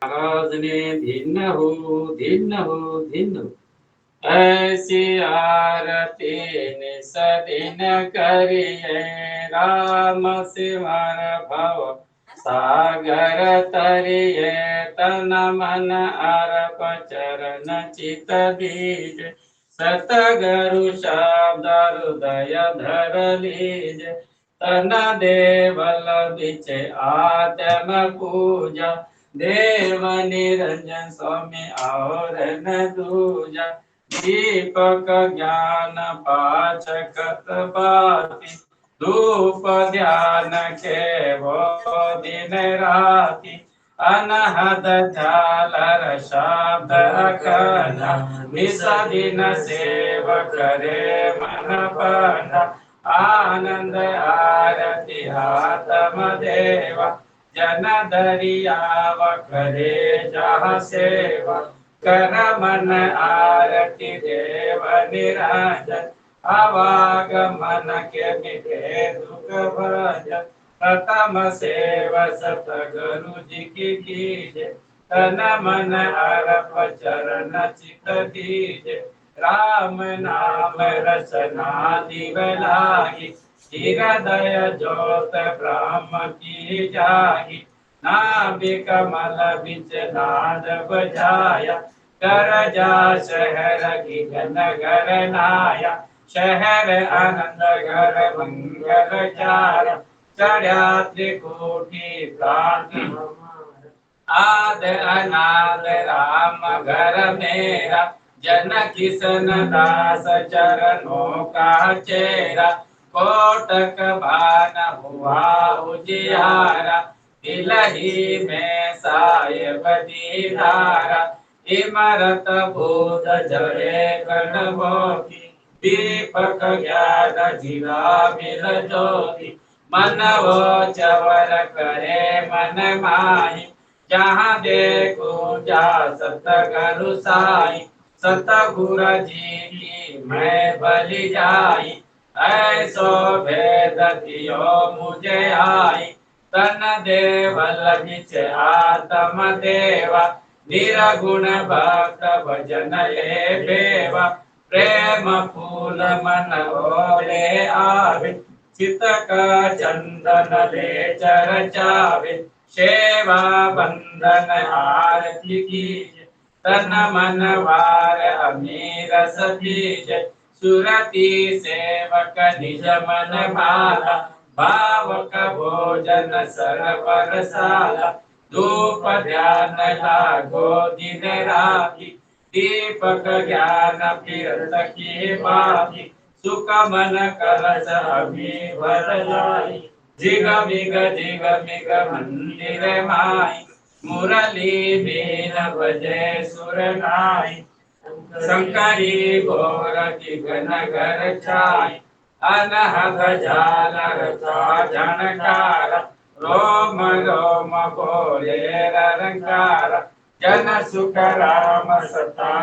महाराज ने धिन हो धिन हो। ऐसी आरती निस दिन करिए, राम सिमर भव सागर तरिए। तन मन अर्प चरण चित दीज, सतगुरु शब्द हृदय धर लीज। तन देवल बिच आत्म पूजा, देव निरंजन स्वामी और न दूजा। दीपक ज्ञान पाचक बाती, धूप ध्यान के वो दिन राति। अनहद झालर शब्द अखंड, निस दिन सेव करे मन पंड। आनंद आरती हातम देवा, जन दरियाव करे जहाँ सेवा। कर मन आरती देव निरंजन, आवागमन के मिटे दुख भंजन। प्रथम सेव सतगुरु जी की कीजे, तन मन अर्प चरण चित दीजे। राम नाम रसना दिव लागी, हृदय ज्योत ब्रह्म की जागी। नाभि कमल बिच नाद बजाया, कर जा शहर की नगर नाया। शहर आनंद घर मंगल चारा, चढ़ा त्रिकोटि प्रांति आद अनाद राम घर मेरा। जन किशन दास चरणों का चेरा, कोटक भान हुआ उजियारा। दिलहि में साहेब दीदारा, इमरत बोध जड़े कण मोती। दीपक ज्ञान जीवा मिल ज्योति, मन वो चवर करे मन माही। जहाँ देखो जा सतगुरु साई, सतगुरु जी की मैं बलि जाई। ऐसो भेद दियो मुझे आई, तन देवल बिच आत्म देवा। निरगुण भक्त भजन ले बेवा, प्रेम फूल मन ओले आवे। चित का चंदन ले चरचावे, सेवा बंधन आरती कीजे। तन मन वार अमीर सतीज, सुरति सेवक निज मन भाला। भावक भोजन सरवर साला, धूप ध्यान लागो दिन राति। दीपक ज्ञान फिरत की बाती, सुख मन कलश अभी भर लाई। जिग मिग मंदिर माई, मुरली बीन बजे सुर नाई। शंकरी घोर की नगर छाई, अनहद झालर झनकार। रोम रोम बोले रंकार, जन सुख राम सता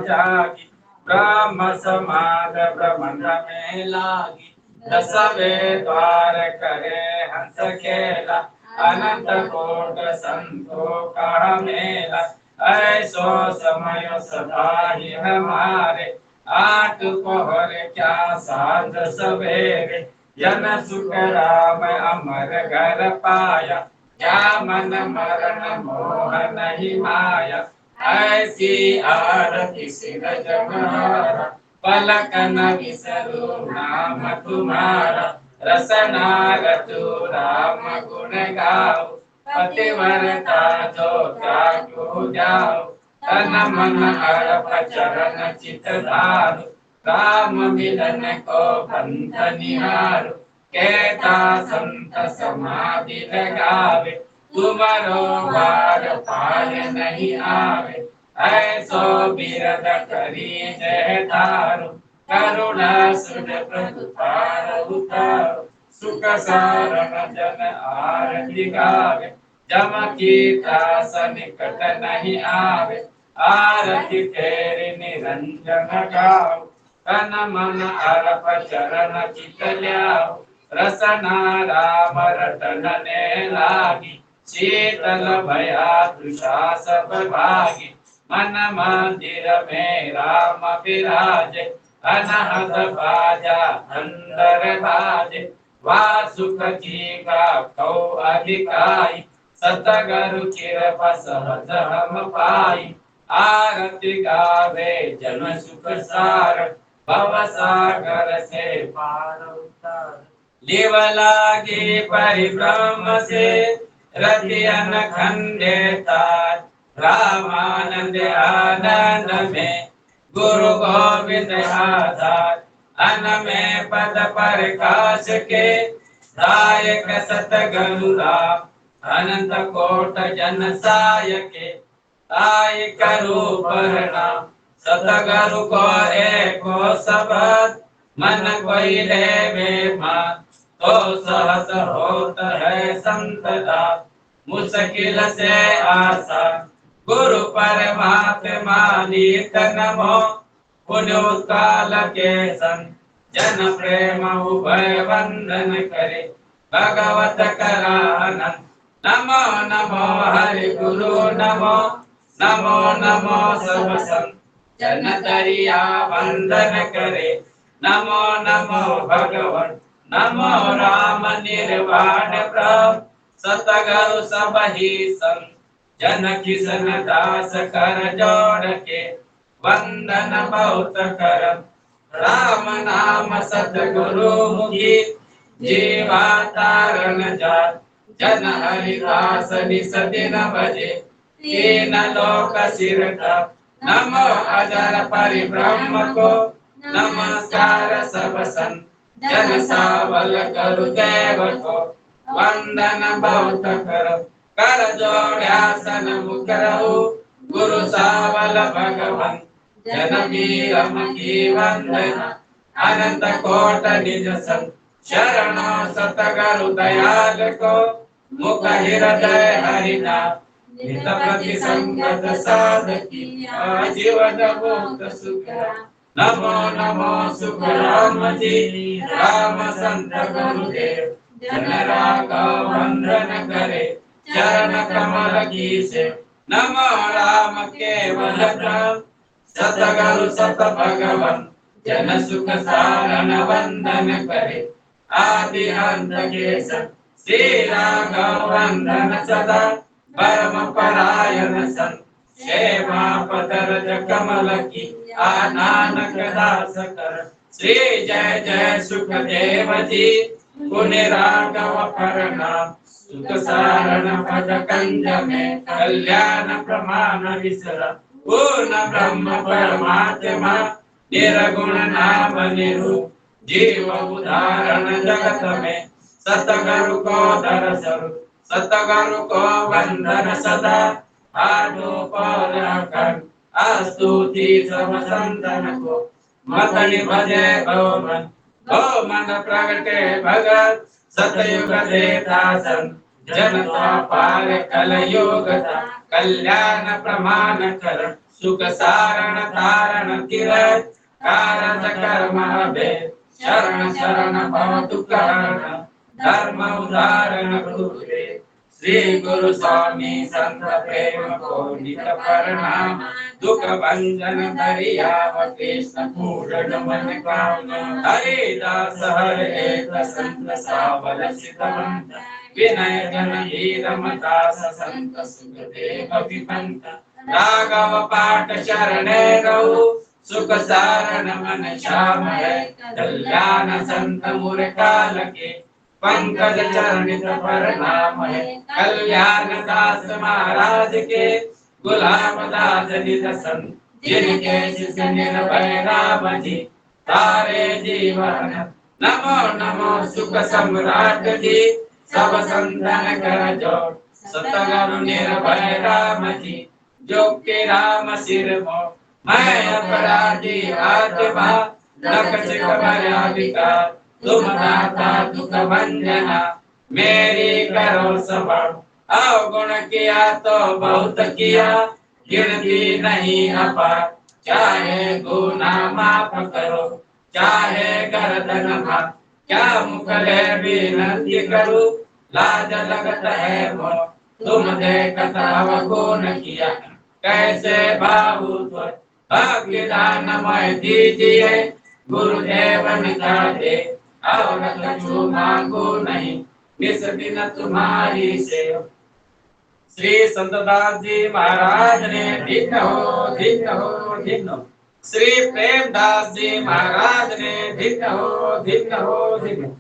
जागी। ब्रह्म समाद ब्रह्मंड में लागी, दसवे द्वार करे हंस खेला। अनंत कोट संतो का मेला, ऐसो समय सदा ही हमारे। आठ पहर क्या साध सवेरे, जन सुख राम अमर घर पाया। क्या मन मरण मोह नहीं माया, ऐसी आरती सिर जमारा। पलक न विसरू नाम तुम्हारा, रसना रचु राम गुण गाओ। पतिव्रता जो त्यागो जाओ, तन मन अर्प चरण चित धारु। राम मिलन को पंथ निहारो, कहता संत समाधि लगावे। तुमरो वार पार नहीं आवे, ऐसो बिरद करी जय तारो। करुणा सुध प्रभुपार उतारो, सुख सारण जन आरती गावे। जम की त्रास निकट नहीं आवे, आरती तेरी निरंजन गाओ। तन मन अर्प चरण चित ल्याओ, रसना राम रतन ने लागी। शीतल भया तृषा सब भागी, मन मंदिर में राम विराजे, अनहद बाजा अंदर बाजे, वासुक जी का कौ अधिकाई, सतगरु कृपा सहज हम पाई, आरती गावे जन सुख सार, भव सागर से पार उतार, लिव लागे परिभ्रम से रति अनखंडे तार, रामानंद आनंद में गुरु गोविंद आधार, अन में पद प्रकाश के दायक सतगुरु राम, अनंत कोट जन सायके ताय रूप नाम, सतगुरु को एको सबद मन कोई ले वे मान, तो सहस होत है संतदा मुश्किल से आसान, गुरु परमात्मा नीत नमो, पुण्य काल के संग जन प्रेम उभय वंदन करे, भगवत करानंद नमो नमो हरि गुरु नमो, नमो नमो सब संत जन दरिया वंदन करे, नमो नमो भगवन नमो राम निर्वाण प्रभु, सतगुरु सब ही संग जन किशन दास कर जोड़ के वंदन बहुत करम, राम नाम सतगुरु मुखी जीवा तारण जात, जन हरिदास निस दिन भजे तीन लोक सिरता, नमो अजर परिब्रह्म को नमस्कार सब संत जन सावल करु देव को वंदन बहुत करो, कर जोड़ासन मुकरहु गुरु सावल भगवन, जन वीरम की वंदना अनंत कोट निज संत, शरणो सतगुरु दयाल को मुख हृदय हरिना, नित प्रति संगत साधकी आजीवन मुक्त सुख, नमो नमो सुख राम जी राम संत गुरुदेव, जन राघव वंदन करे चरण कमल की से, नमो राम केवल राम सतगुरु सत भगवन, जन सुख सारण वंदन करे आदि अंत के सन, श्री राघव वंदन सदा परम परायण सन, सेवा पदरज कमल की नानक दास कर, श्री जय जय सुखदेव जी पुण्य राघव प्रणाम, सुख सारण पद कंज में कल्याण प्रमाण विसरा, पूर्ण ब्रह्म परमात्मा निर्गुण नाम निरूप, जीव उदाहरण जगत में सतगुरु को दर्शन, सतगुरु को वंदन सदा आडोपलकन, स्तुति सब संतन को मतनि भजे भवमन, भवमन प्रगटे भगत सतयुग देतासन, जनता पार कलयुग कल्याण प्रमाण कर, सुख सारण तारण किरण कारज कर्म भेद, शरण शरण भव दुख हरण धर्म उदाहरण गुरुदेव, श्री गुरु स्वामी संत प्रेम को नित प्रणाम, दुख भंजन दरियाव कृष्ण पूर्ण मन कामना, हरिदास हर एक संत सावल सिद्धवंत, विनय जन धीरम दास संत सुखदेव विपंत, राघव पाठ शरणे रहु सुख सारण मन श्याम है, कल्याण संत मुर काल के पंकज चरणित प्रणाम है, कल्याण दास महाराज के गुलाम दास निज संत, जिनके शिष्य निर्भय राम जी तारे जीवन, नमो नमो सुख सम्राट जी सब संतन कर जोड़, सतगुरु निर्भय राम जी जो के राम सिर मोर, मैं अपराधी आत्मा लख सिख भया विकार, तुम दाता दुख भंजना मेरी करो सबर, अवगुण किया तो बहुत किया गिनती नहीं अपार, चाहे गुना माफ करो चाहे गर्दन माफ, क्या मुख ले विनती करूं लाज लगत है मोर, तुम देखत हव को न किया कैसे बाबू भक्ति दानमय दीजिए गुरुदेव निका दे और कछु मांगो नहीं निस दिन तुम्हारी सेवा। श्री संतदास जी महाराज ने धन्य हो धन्य हो धन्य हो। श्री प्रेमदास जी महाराज ने धन्य हो धन्य हो धन्य हो।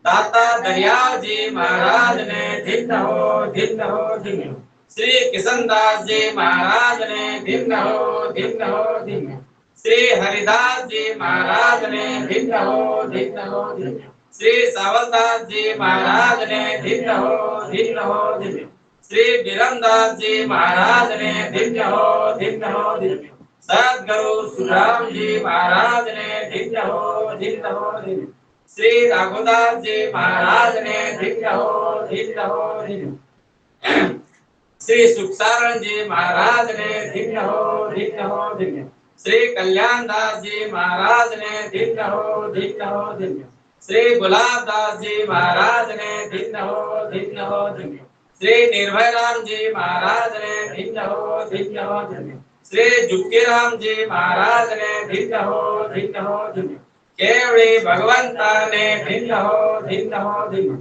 दाता दरियाव जी महाराज ने धन्य हो धन्य हो धन्य हो। श्री किशनदास जी महाराज ने धन्य हो धन्य हो धन्य हो। श्री हरिदास जी महाराज ने धन्य हो धन्य हो धन्य हो। श्री सावलदास जी महाराज ने धन्य हो धन्य हो धन्य हो। श्री बिरमदास जी महाराज ने धन्य हो धन्य हो धन्य हो। सद्गुरु सुराम जी महाराज ने धन्य हो धन्य हो धन्य हो। श्री रघुदास जी महाराज ने धन्य हो धन्य हो धन्य हो। श्री सुखसारण जी महाराज ने धन्य हो धन्य हो धन्य हो। श्री कल्याण दास जी महाराज ने धन्य हो धन्य हो धन्य हो। श्री गुलाब दास जी महाराज ने धन्य हो धन्य हो धन्य हो। श्री निर्भय राम जी महाराज ने धन्य हो धन्य हो धन्य हो। श्री जुक्की राम जी महाराज ने धन्य हो धन्य हो धन्य हो। केवड़ी भगवंता ने धन्य हो धन्य हो धन्य हो।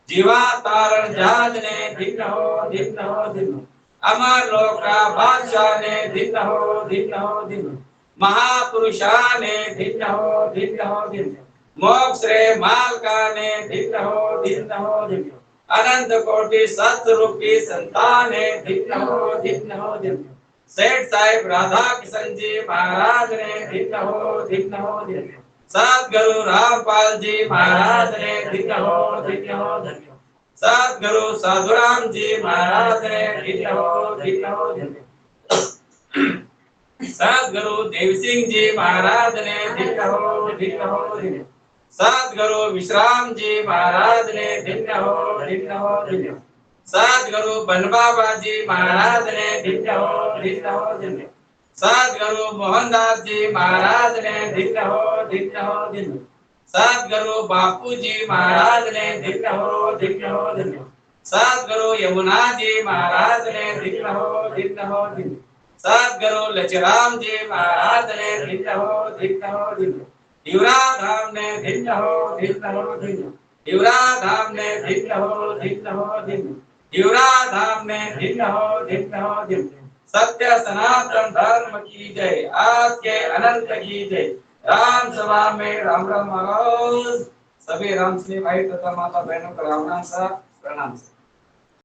जीवा तारण जाज ने धन्य हो धन्य हो धन्य हो। अमर लोका बादशाह ने धन्य हो धन्य हो धन्य हो। महापुरुषा ने धन्य हो धन्य हो धन्य हो। मोक्ष रे मालका ने धन्य हो धन्य हो धन्य हो। अनंत कोटि सतरूपी संतान ने धन्य हो धन्य हो धन्य हो। सेठ साहिब राधा किशन जी महाराज ने धन्य हो धन्य हो धन्य हो। सद्गुरु रामपाल जी महाराज ने धन्य हो धन्य हो धन्य हो। सद्गुरु साधुराम जी महाराज ने धन्य हो धन्य हो धन्य हो। सद्गुरु देव सिंह जी महाराज ने धन्य हो धन्य हो धन्य हो। सद्गुरु विश्राम जी महाराज ने धन्य हो धन्य हो धन्य हो। सद्गुरु बनबाबा जी महाराज ने धन्य हो धन्य हो धन्य हो। सद्गुरु मोहनदास जी महाराज ने धन्य हो धन्य हो धन्य हो। सद्गुरु बापू जी महाराज ने धन्य हो धन्य हो धन्य हो। सद्गुरु यमुना जी महाराज ने धन्य हो धन्य हो धन्य हो। सद्गुरु लचराम जी महाराज ने धन्य हो धन्य हो धन्य हो। दिवरा धाम ने धन्य हो धन्य हो धन्य हो। दिवरा धाम ने धन्य हो धन्य हो धन्य हो। दिवरा धाम ने धन्य हो धन्य हो धन्य हो। सत्य सनातन धर्म की जय आज के अनंत की जय। राम सभा में राम राम महाराज। सभी राम श्री भाई तथा माता बहनों का राम राम सा प्रणाम।